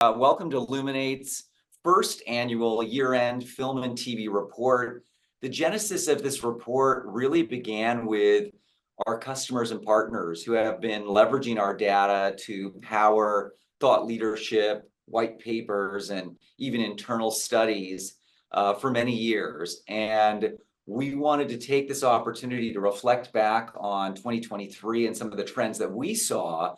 Welcome to Luminate's first annual year-end film and TV report. The genesis of this report really began with our customers and partners who have been leveraging our data to power thought leadership, white papers, and even internal studies for many years. And we wanted to take this opportunity to reflect back on 2023 and some of the trends that we saw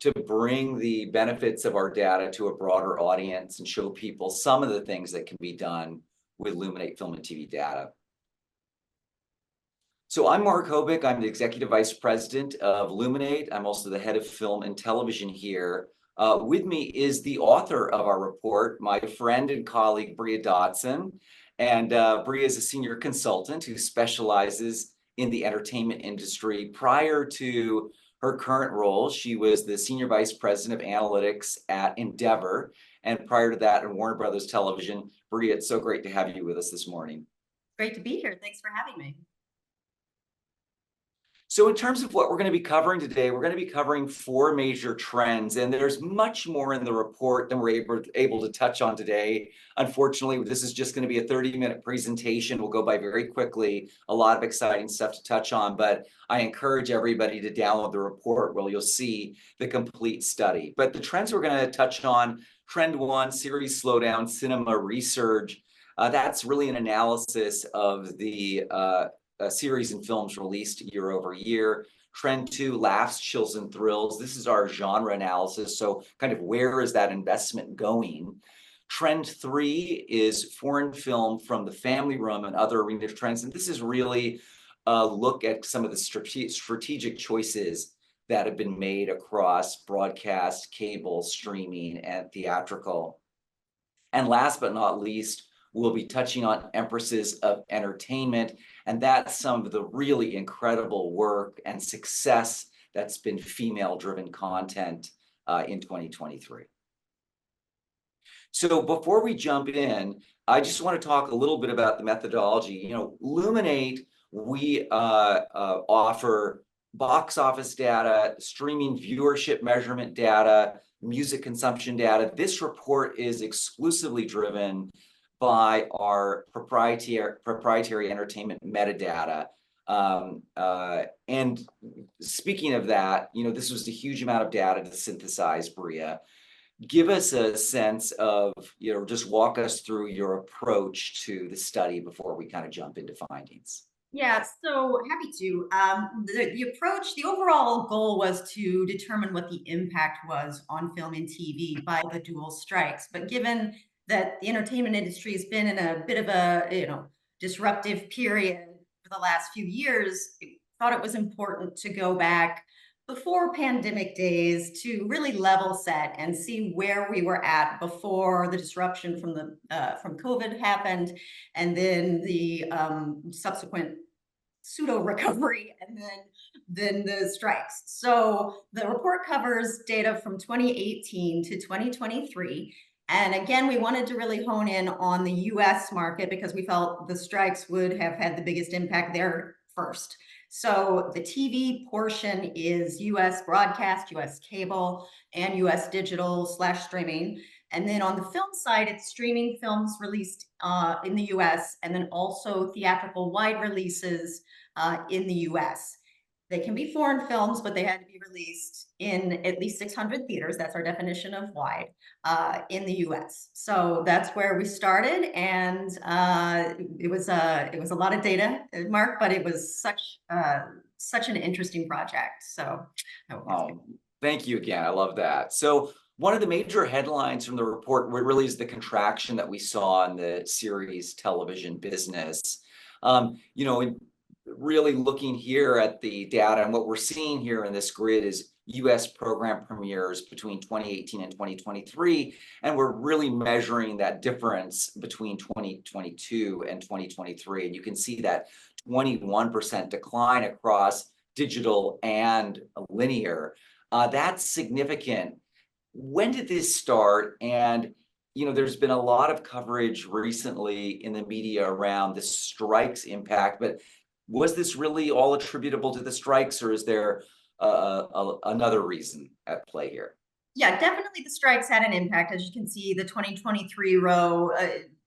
to bring the benefits of our data to a broader audience and show people some of the things that can be done with Luminate Film and TV data. So I'm Mark Hoebich. I'm the Executive Vice President of Luminate. I'm also the head of film and television here. With me is the author of our report, my friend and colleague, Bria Dotson. And Bria is a senior consultant who specializes in the entertainment industry. Prior to her current role, she was the Senior Vice President of Analytics at Endeavor, and prior to that in Warner Brothers Television. Bria, it's so great to have you with us this morning. Great to be here. Thanks for having me. So in terms of what we're going to be covering today, we're going to be covering four major trends, and there's much more in the report than we're able to touch on today. Unfortunately, this is just going to be a 30-minute presentation. We'll go by very quickly. A lot of exciting stuff to touch on, but I encourage everybody to download the report where you'll see the complete study. But the trends we're going to touch on, trend one, series slowdown, cinema resurge. That's really an analysis of the series and films released year over year. Trend two, laughs, chills, and thrills. This is our genre analysis. So kind of where is that investment going? Trend three is foreign film from the family room and other arena trends. And this is really a look at some of the strategic choices that have been made across broadcast, cable, streaming, and theatrical. And last but not least, we'll be touching on empresses of entertainment, and that's some of the really incredible work and success that's been female-driven content in 2023. So before we jump in, I just want to talk a little bit about the methodology. You know, Luminate, we offer box office data, streaming viewership measurement data, music consumption data. This report is exclusively driven by our proprietary entertainment metadata. And speaking of that, you know, this was a huge amount of data to synthesize, Bria. Give us a sense of, you know, just walk us through your approach to the study before we kind of jump into findings. Yeah, so happy to. The approach, the overall goal was to determine what the impact was on film and TV by the dual strikes. But given that the entertainment industry has been in a bit of a disruptive period for the last few years, I thought it was important to go back before pandemic days to really level set and see where we were at before the disruption from COVID happened, and then the subsequent pseudo recovery, and then the strikes. So the report covers data from 2018 to 2023. And again, we wanted to really hone in on the US market because we felt the strikes would have had the biggest impact there first. So the TV portion is US broadcast, US cable, and US digital/streaming. And then on the film side, it's streaming films released in the US, and then also theatrical wide releases in the US. They can be foreign films, but they had to be released in at least 600 theaters. That's our definition of wide in the US. So that's where we started, and it was a lot of data, Mark, but it was such an interesting project. So thank you again. I love that. So one of the major headlines from the report really is the contraction that we saw in the series television business. You know, really looking here at the data, and what we're seeing here in this grid is US program premieres between 2018 and 2023, and we're really measuring that difference between 2022 and 2023. And you can see that 21% decline across digital and linear. That's significant. When did this start? And you know, there's been a lot of coverage recently in the media around the strikes impact, but was this really all attributable to the strikes, or is there another reason at play here? Yeah, definitely the strikes had an impact. As you can see, the 2023 row,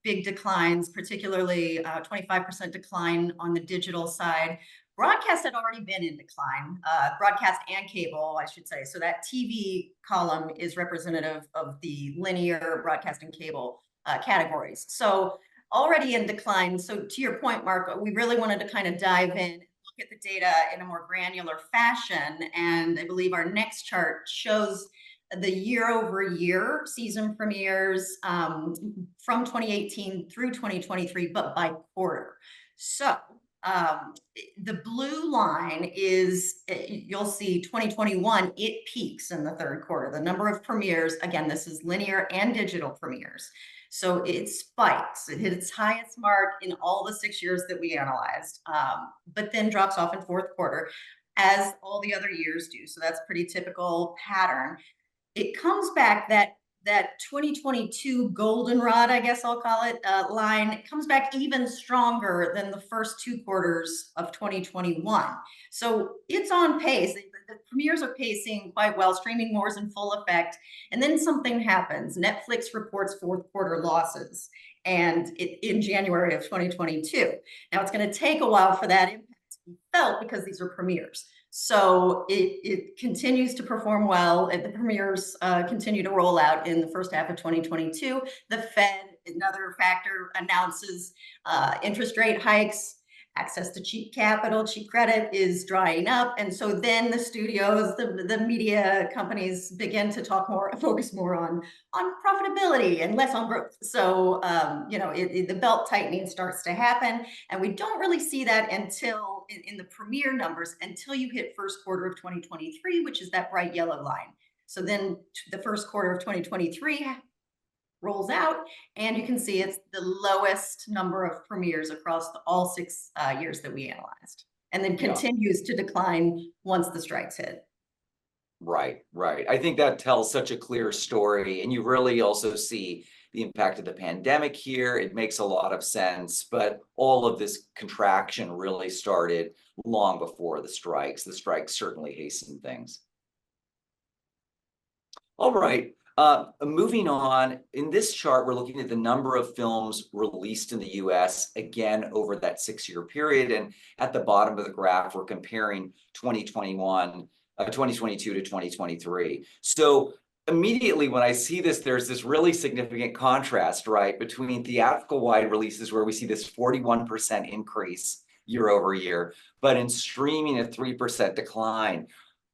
big declines, particularly 25% decline on the digital side. Broadcast had already been in decline, broadcast and cable, I should say. So that TV column is representative of the linear broadcast and cable categories. So already in decline. So to your point, Mark, we really wanted to kind of dive in, look at the data in a more granular fashion. And I believe our next chart shows the year over year season premieres from 2018 through 2023, but by quarter. So the blue line is, you'll see 2021, it peaks in the third quarter. The number of premieres, again, this is linear and digital premieres. So it spikes, it hit its highest mark in all the 6 years that we analyzed, but then drops off in fourth quarter, as all the other years do. So that's pretty typical pattern. It comes back, that 2022 goldenrod, I guess I'll call it, line, it comes back even stronger than the first 2 quarters of 2021. So it's on pace. The premieres are pacing quite well. Streaming wars in full effect. And then something happens. Netflix reports fourth quarter losses, and in January of 2022. Now it's going to take a while for that impact to be felt because these are premieres. So it continues to perform well. The premieres continue to roll out in the first half of 2022. The Fed, another factor, announces interest rate hikes. Access to cheap capital, cheap credit is drying up. And so then the studios, the media companies begin to focus more on profitability and less on growth. So, the belt tightening starts to happen. And we don't really see that until in the premiere numbers until you hit first quarter of 2023, which is that bright yellow line. So then the first quarter of 2023 rolls out, and you can see it's the lowest number of premieres across all 6 years that we analyzed, and then continues to decline once the strikes hit. Right. I think that tells such a clear story, and you really also see the impact of the pandemic here. It makes a lot of sense, but all of this contraction really started long before the strikes. The strikes certainly hastened things. All right. Moving on, in this chart, we're looking at the number of films released in the US, again, over that 6-year period. And at the bottom of the graph, we're comparing 2022 to 2023. So immediately when I see this, there's this really significant contrast, right, between theatrical wide releases, where we see this 41% increase year over year, but in streaming, a 3% decline.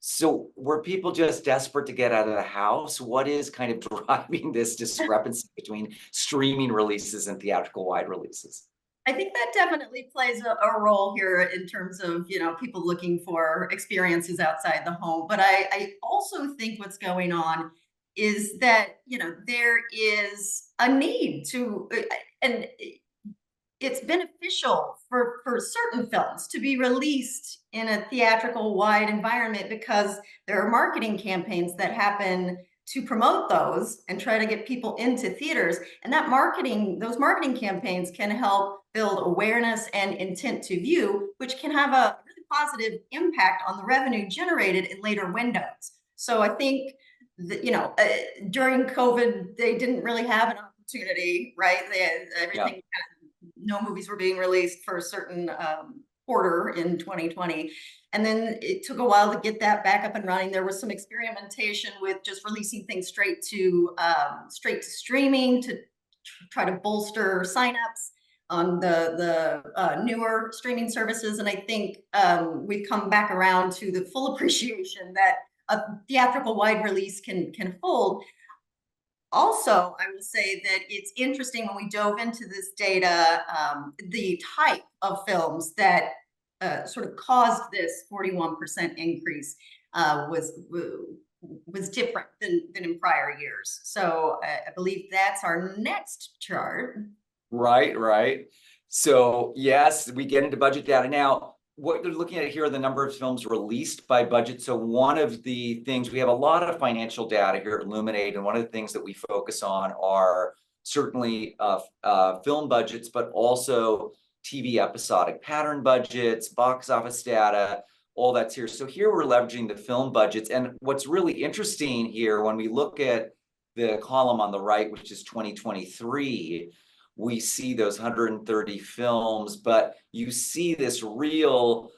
So were people just desperate to get out of the house? What is kind of driving this discrepancy between streaming releases and theatrical wide releases? I think that definitely plays a role here in terms of, people looking for experiences outside the home. But I also think what's going on is that, there is a need to, and it's beneficial for certain films to be released in a theatrical wide environment, because there are marketing campaigns that happen to promote those and try to get people into theaters. And those marketing campaigns can help build awareness and intent to view, which can have a really positive impact on the revenue generated in later windows. So I think that, during COVID, they didn't really have an opportunity, right? Everything, no movies were being released for a certain quarter in 2020. And then it took a while to get that back up and running. There was some experimentation with just releasing things straight to streaming to try to bolster signups on the newer streaming services. And I think we've come back around to the full appreciation that a theatrical wide release can hold. Also, I will say that it's interesting when we dove into this data, the type of films that sort of caused this 41% increase was different than in prior years. So I believe that's our next chart. Right. So yes, we get into budget data now. What you're looking at here are the number of films released by budget. So one of the things, we have a lot of financial data here at Luminate, and one of the things that we focus on are certainly film budgets, but also TV episodic pattern budgets, box office data. all that's here. So here we're leveraging the film budgets. And what's really interesting here, when we look at the column on the right, which is 2023, we see those 130 films, but you see this real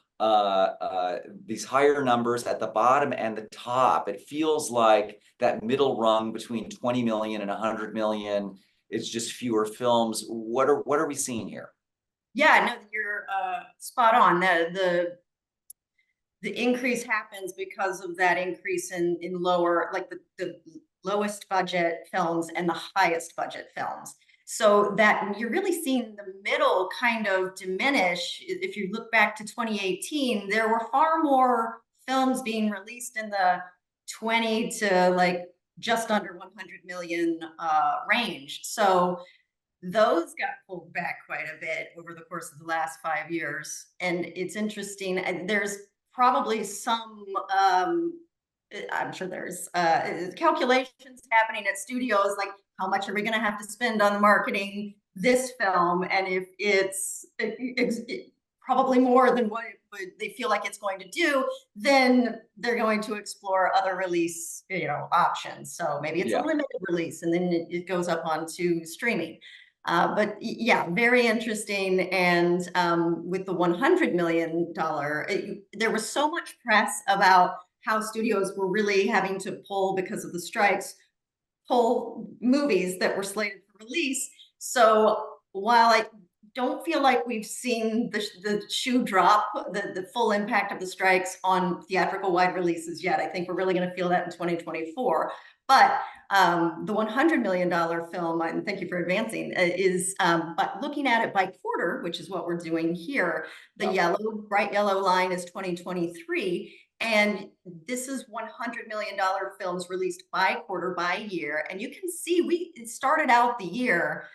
these higher numbers at the bottom and the top. It feels like that middle rung between 20 million and 100 million, it's just fewer films. What are we seeing here? Yeah, no, you're spot on. The increase happens because of that increase in lower, like the lowest budget films and the highest budget films. So that you're really seeing the middle kind of diminish. If you look back to 2018, there were far more films being released in the 20 to like just under 100 million range. So those got pulled back quite a bit over the course of the last 5 years. And it's interesting. And there's probably some, I'm sure there's calculations happening at studios, like how much are we going to have to spend on marketing this film? And if it's probably more than what they feel like it's going to do, then they're going to explore other release, options. So maybe it's a limited release and then it goes up onto streaming. But yeah, very interesting. And with the $100 million, there was so much press about how studios were really having to pull, because of the strikes, pull movies that were slated for release. So while I don't feel like we've seen the shoe drop, the full impact of the strikes on theatrical wide releases yet, I think we're really going to feel that in 2024. But the $100 million film, and thank you for advancing, is, but looking at it by quarter, which is what we're doing here, the bright yellow line is 2023. And this is $100 million films released by quarter, by year. And you can see we started out the year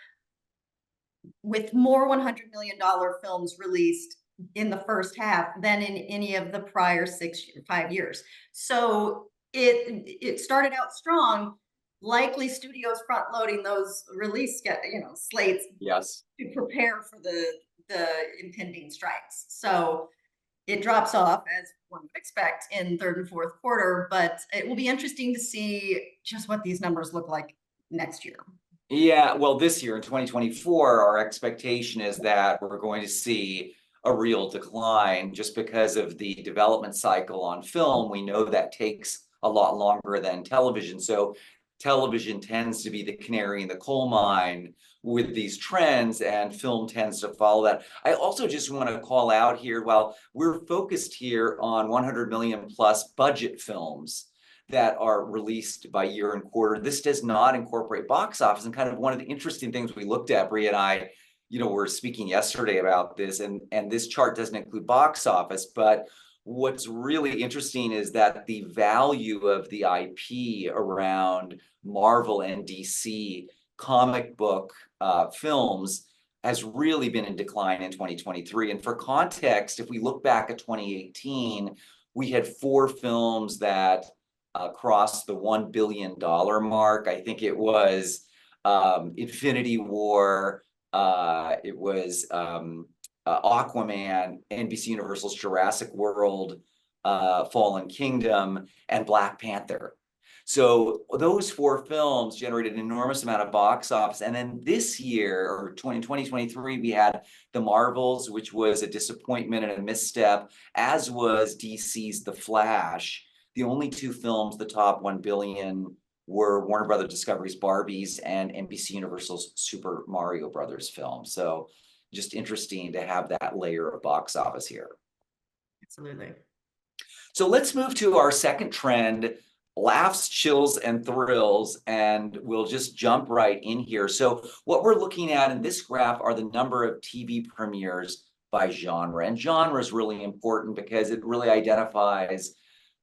with more $100 million films released in the first half than in any of the prior 5 years. So it started out strong, likely studios front loading those release slates to prepare for the impending strikes. So it drops off, as one would expect, in third and fourth quarter, but it will be interesting to see just what these numbers look like next year. Yeah, well, this year in 2024, our expectation is that we're going to see a real decline just because of the development cycle on film. We know that takes a lot longer than television. So television tends to be the canary in the coal mine with these trends, and film tends to follow that. I also just want to call out here, while we're focused here on 100 million plus budget films that are released by year and quarter, this does not incorporate box office. And kind of one of the interesting things we looked at, Bria and I, were speaking yesterday about this, and this chart doesn't include box office, but what's really interesting is that the value of the IP around Marvel and DC comic book films has really been in decline in 2023. And for context, if we look back at 2018, we had 4 films that crossed the $1 billion mark. I think it was Infinity War, it was Aquaman, NBC Universal's Jurassic World, Fallen Kingdom, and Black Panther. So those 4 films generated an enormous amount of box office. And then this year, or 2023, we had The Marvels, which was a disappointment and a misstep, as was DC's The Flash. The only 2 films that top 1 billion were Warner Brothers Discovery's Barbies and NBC Universal's Super Mario Brothers film. So just interesting to have that layer of box office here. Absolutely. So let's move to our second trend, laughs, chills, and thrills, and we'll just jump right in here. So what we're looking at in this graph are the number of TV premieres by genre. And genre is really important because it really identifies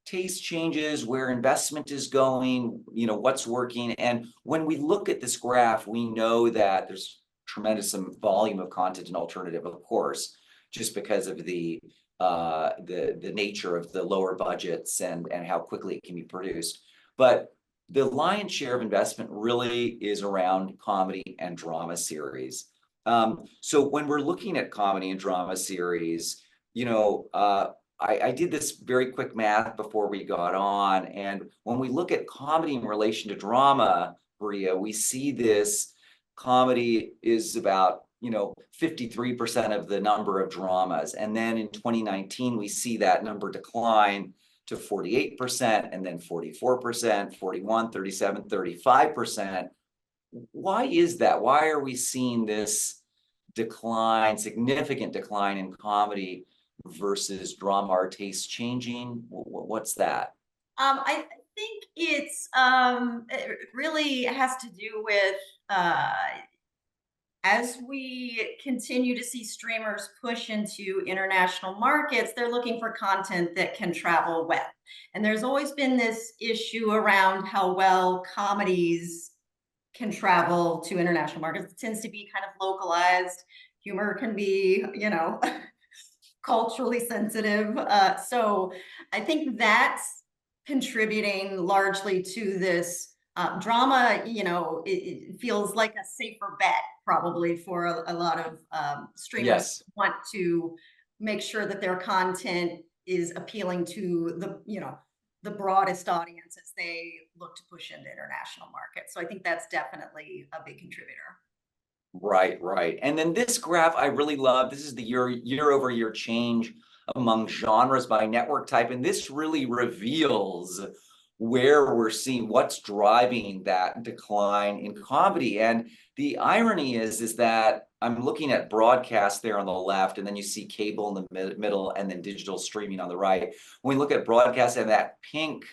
taste changes, where investment is going, what's working. And when we look at this graph, we know that there's tremendous volume of content and alternative, of course, just because of the nature of the lower budgets and how quickly it can be produced. But the lion's share of investment really is around comedy and drama series. So when we're looking at comedy and drama series, I did this very quick math before we got on, and when we look at comedy in relation to drama, Bria, we see this comedy is about 53% of the number of dramas, and then in 2019 we see that number decline to 48%, and then 44%, 41, 37, 35%. Why is that? Why are we seeing this decline, significant decline in comedy versus drama? Are tastes changing? What's that? I think it really has to do with as we continue to see streamers push into international markets, they're looking for content that can travel well. And there's always been this issue around how well comedies can travel to international markets. It tends to be kind of localized. Humor can be, culturally sensitive. So I think that's contributing largely to this drama. It feels like a safer bet probably for a lot of streamers. Yes. Want to make sure that their content is appealing to the broadest audience as they look to push into international markets. So I think that's definitely a big contributor. Right, right. And then this graph I really love. This is the year over year change among genres by network type. And this really reveals where we're seeing what's driving that decline in comedy. And the irony is that I'm looking at broadcast there on the left, and then you see cable in the middle, and then digital streaming on the right. When we look at broadcast and that pink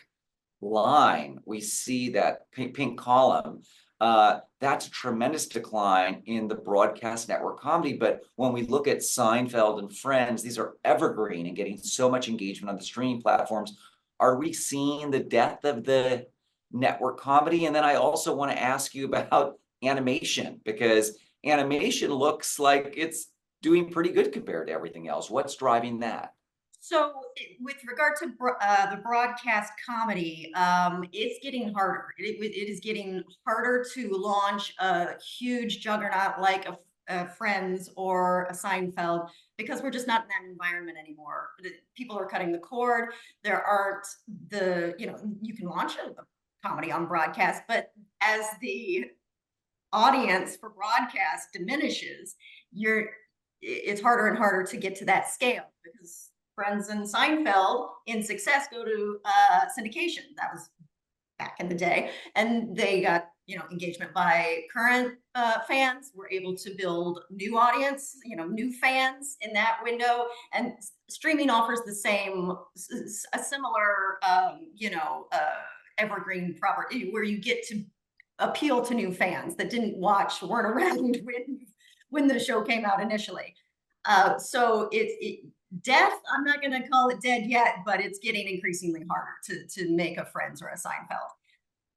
line, we see that pink column. That's a tremendous decline in the broadcast network comedy. But when we look at Seinfeld and Friends, these are evergreen and getting so much engagement on the streaming platforms. Are we seeing the death of the network comedy? And then I also want to ask you about animation, because animation looks like it's doing pretty good compared to everything else. What's driving that? So with regard to the broadcast comedy, it's getting harder. It is getting harder to launch a huge juggernaut like a Friends or a Seinfeld, because we're just not in that environment anymore. People are cutting the cord. There aren't you can launch a comedy on broadcast, but as the audience for broadcast diminishes, it's harder and harder to get to that scale, because Friends and Seinfeld in success go to syndication. That was back in the day, and they got engagement by current fans. We're able to build new audience, new fans in that window, and streaming offers a similar evergreen property where you get to appeal to new fans that weren't around when the show came out initially. So death, I'm not going to call it dead yet, but it's getting increasingly harder to make a Friends or a Seinfeld.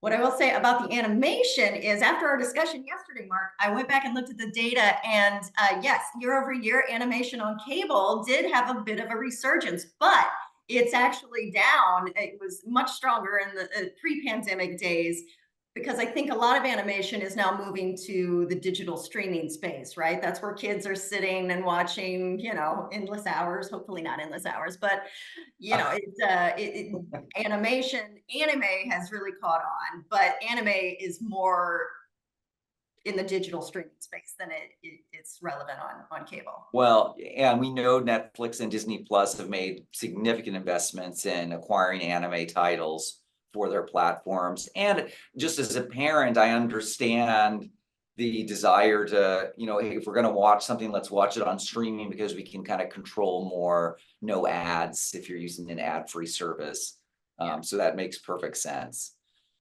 What I will say about the animation is, after our discussion yesterday, Mark, I went back and looked at the data, and yes, year over year, animation on cable did have a bit of a resurgence, but it's actually down. It was much stronger in the pre-pandemic days, because I think a lot of animation is now moving to the digital streaming space, right? That's where kids are sitting and watching, endless hours, hopefully not endless hours, but, anime has really caught on, but anime is more in the digital streaming space than it's relevant on cable. Well, and we know Netflix and Disney Plus have made significant investments in acquiring anime titles for their platforms. And just as a parent, I understand the desire to, hey, if we're going to watch something, let's watch it on streaming, because we can kind of control more, no ads if you're using an ad-free service. So that makes perfect sense.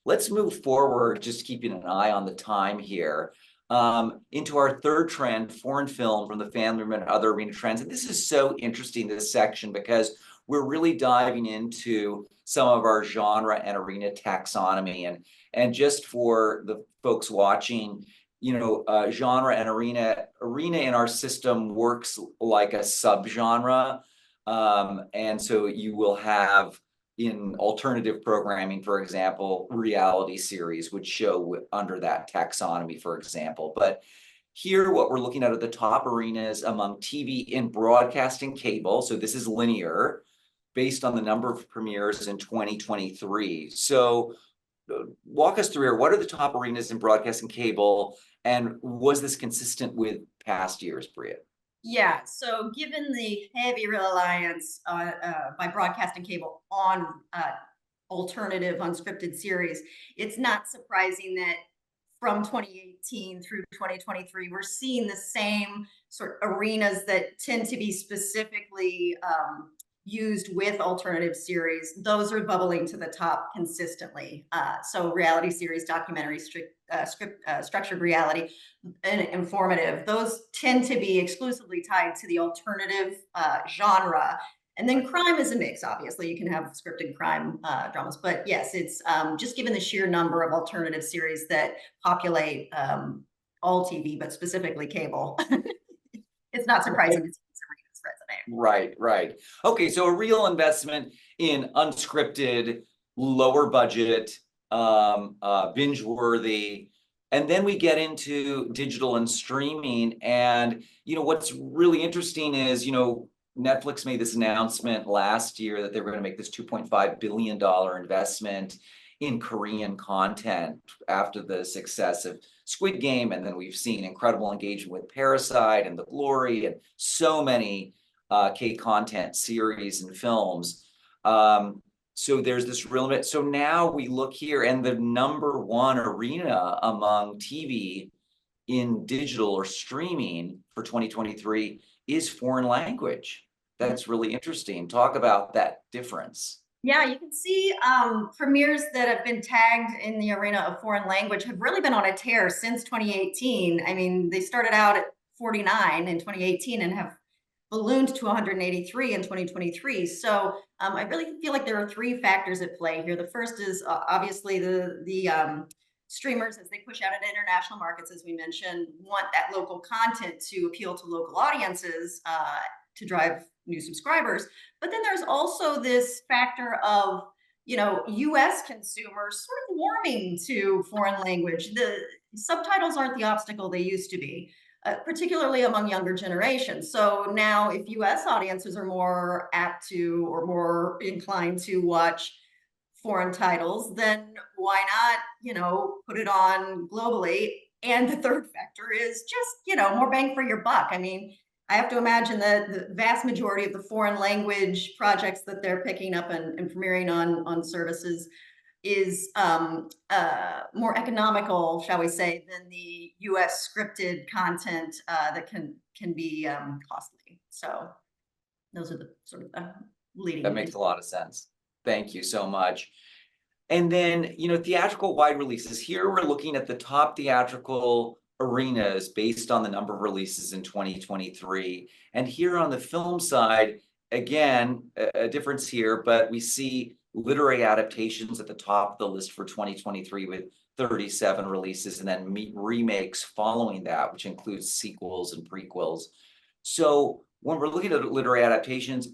Let's move forward, just keeping an eye on the time here, into our third trend, foreign film from the family and other arena trends. And this is so interesting, this section, because we're really diving into some of our genre and arena taxonomy. And just for the folks watching, genre and arena in our system works like a subgenre. And so you will have, in alternative programming, for example, reality series would show under that taxonomy, for example. But here, what we're looking at the top arenas among TV and broadcasting cable. So this is linear. based on the number of premieres in 2023. So walk us through here. What are the top arenas in broadcast and cable? And was this consistent with past years, Bria? Yeah, so given the heavy reliance by broadcast and cable on alternative unscripted series, it's not surprising that from 2018 through 2023, we're seeing the same sort of arenas that tend to be specifically used with alternative series. Those are bubbling to the top consistently. So reality series, documentary, structured reality, and informative, those tend to be exclusively tied to the alternative genre. And then crime is a mix. Obviously, you can have scripted crime dramas, but yes, it's just given the sheer number of alternative series that populate all TV, but specifically cable. It's not surprising to see these arenas resonate. Right, right. Okay, so a real investment in unscripted, lower budget, binge-worthy. And then we get into digital and streaming. And, what's really interesting is, Netflix made this announcement last year that they were going to make this $2.5 billion investment in Korean content after the success of Squid Game. And then we've seen incredible engagement with Parasite and The Glory and so many K-content series and films. So there's this real bit. So now we look here, and the number one arena among TV in digital or streaming for 2023 is foreign language. That's really interesting. Talk about that difference. Yeah, you can see premieres that have been tagged in the arena of foreign language have really been on a tear since 2018. I mean, they started out at 49 in 2018 and have ballooned to 183 in 2023. So I really feel like there are three factors at play here. The first is obviously the streamers, as they push out into international markets, as we mentioned, want that local content to appeal to local audiences to drive new subscribers. But then there's also this factor of, US consumers sort of warming to foreign language. The subtitles aren't the obstacle they used to be. Particularly among younger generations. So now if US audiences are more apt to or more inclined to watch foreign titles, then why not, put it on globally? And the third factor is just, more bang for your buck. I mean, I have to imagine that the vast majority of the foreign language projects that they're picking up and premiering on services is more economical, shall we say, than the US scripted content that can be costly. So those are the sort of leading. That makes a lot of sense. Thank you so much. And then, theatrical wide releases. Here we're looking at the top theatrical arenas based on the number of releases in 2023. And here on the film side, again, a difference here, but we see literary adaptations at the top of the list for 2023 with 37 releases, and then remakes following that, which includes sequels and prequels. So when we're looking at literary adaptations,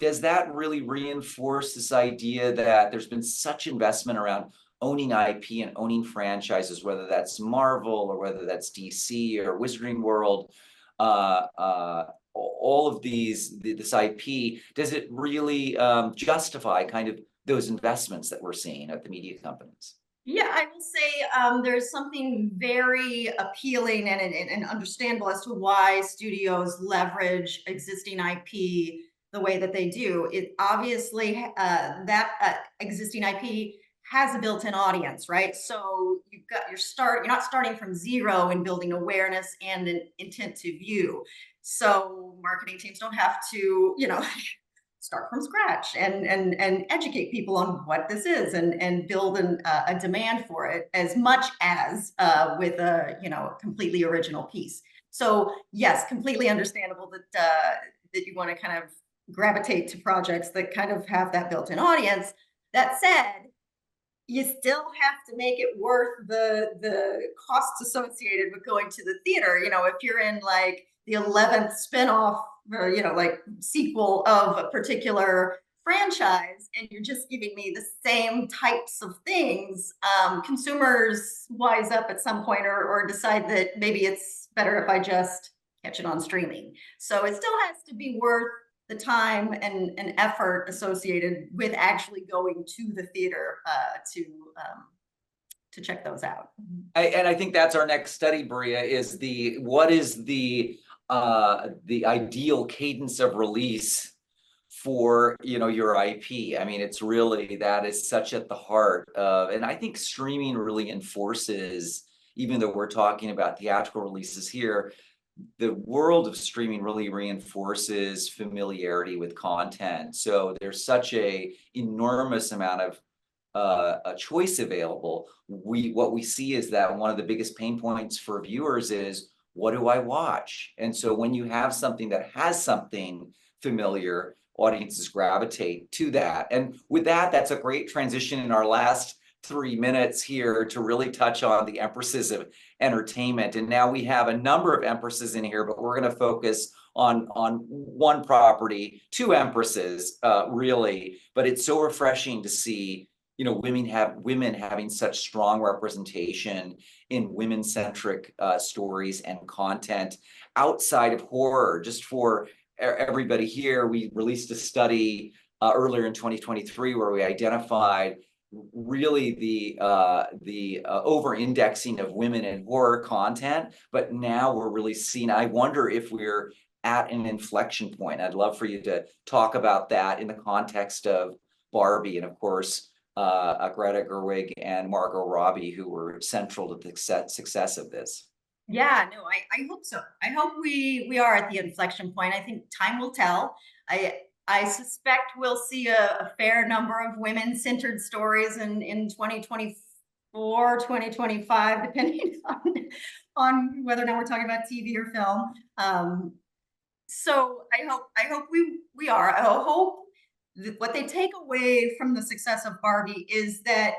does that really reinforce this idea that there's been such investment around owning IP and owning franchises, whether that's Marvel or whether that's DC or Wizarding World, all of this IP, does it really justify kind of those investments that we're seeing at the media companies? Yeah, I will say there's something very appealing and understandable as to why studios leverage existing IP the way that they do. It obviously that existing IP has a built-in audience, right? So you're not starting from zero in building awareness and an intent to view. So marketing teams don't have to, start from scratch and educate people on what this is and build a demand for it as much as with a completely original piece. So yes, completely understandable that you want to kind of gravitate to projects that kind of have that built-in audience. That said, you still have to make it worth the costs associated with going to the theater. If you're in like the 11th spinoff or like sequel of a particular franchise and you're just giving me the same types of things, consumers wise up at some point or decide that maybe it's better if I just catch it on streaming. So it still has to be worth the time and effort associated with actually going to the theater to check those out. And I think that's our next study, Bria, is what is the ideal cadence of release for, you know, your IP. I mean, it's really, that is such at the heart of, and I think streaming really enforces, even though we're talking about theatrical releases here, the world of streaming really reinforces familiarity with content. So there's such a enormous amount of a choice available. What we see is that one of the biggest pain points for viewers is, what do I watch? And so when you have something that has something familiar, audiences gravitate to that. And with that, that's a great transition in our last 3 minutes here to really touch on the empresses of entertainment. And now we have a number of empresses in here, but we're going to focus on one property, two empresses, really. But it's so refreshing to see, you know, women having such strong representation in women-centric stories and content outside of horror. Just for everybody here, we released a study earlier in 2023 where we identified really the over-indexing of women in horror content, but now we're really seeing, I wonder if we're at an inflection point. I'd love for you to talk about that in the context of Barbie, and of course, Greta Gerwig and Margot Robbie, who were central to the success of this. Yeah, no, I hope so. I hope we are at the inflection point. I think time will tell. I suspect we'll see a fair number of women-centered stories in 2024, 2025, depending on whether or not we're talking about TV or film. So I hope we are. I hope that what they take away from the success of Barbie is that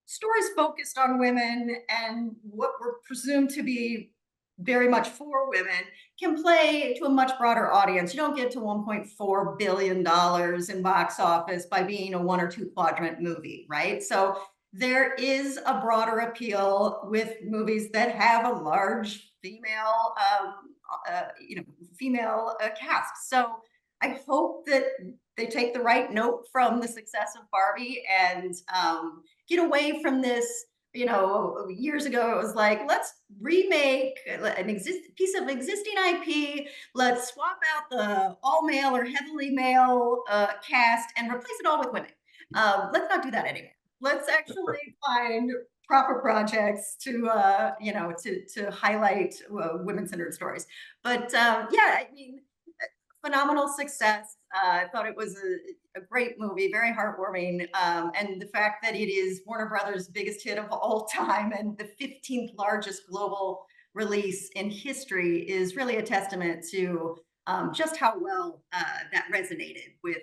stories focused on women and what were presumed to be very much for women can play to a much broader audience. You don't get to $1.4 billion in box office by being a 1 or 2 quadrant movie, right? So there is a broader appeal with movies that have a large female, female cast. So I hope that they take the right note from the success of Barbie and get away from this. You know, years ago it was like, let's remake an piece of existing IP. Let's swap out the all male or heavily male cast and replace it all with women. Let's not do that anymore. Let's actually find proper projects to to highlight women-centered stories. But yeah, I mean, phenomenal success. I thought it was a great movie, very heartwarming. And the fact that it is Warner Brothers' biggest hit of all time and the 15th largest global release in history is really a testament to just how well that resonated with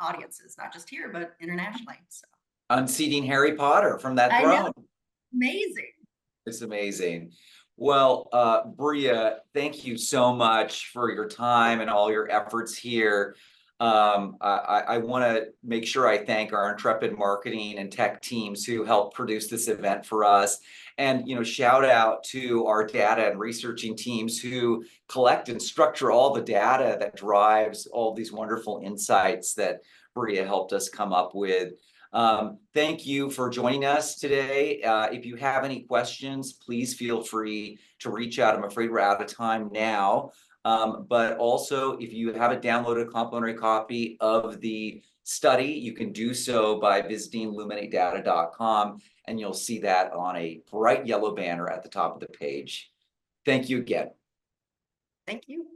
audiences, not just here, but internationally. So. Unseating Harry Potter from that throne. I know. Amazing. It's amazing. Well, Bria, thank you so much for your time and all your efforts here. I want to make sure I thank our intrepid marketing and tech teams who helped produce this event for us. And, you know, shout out to our data and researching teams who collect and structure all the data that drives all these wonderful insights that Bria helped us come up with. Thank you for joining us today. If you have any questions, please feel free to reach out. I'm afraid we're out of time now. But also, if you have a downloaded complimentary copy of the study, you can do so by visiting luminatedata.com, and you'll see that on a bright yellow banner at the top of the page. Thank you again. Thank you.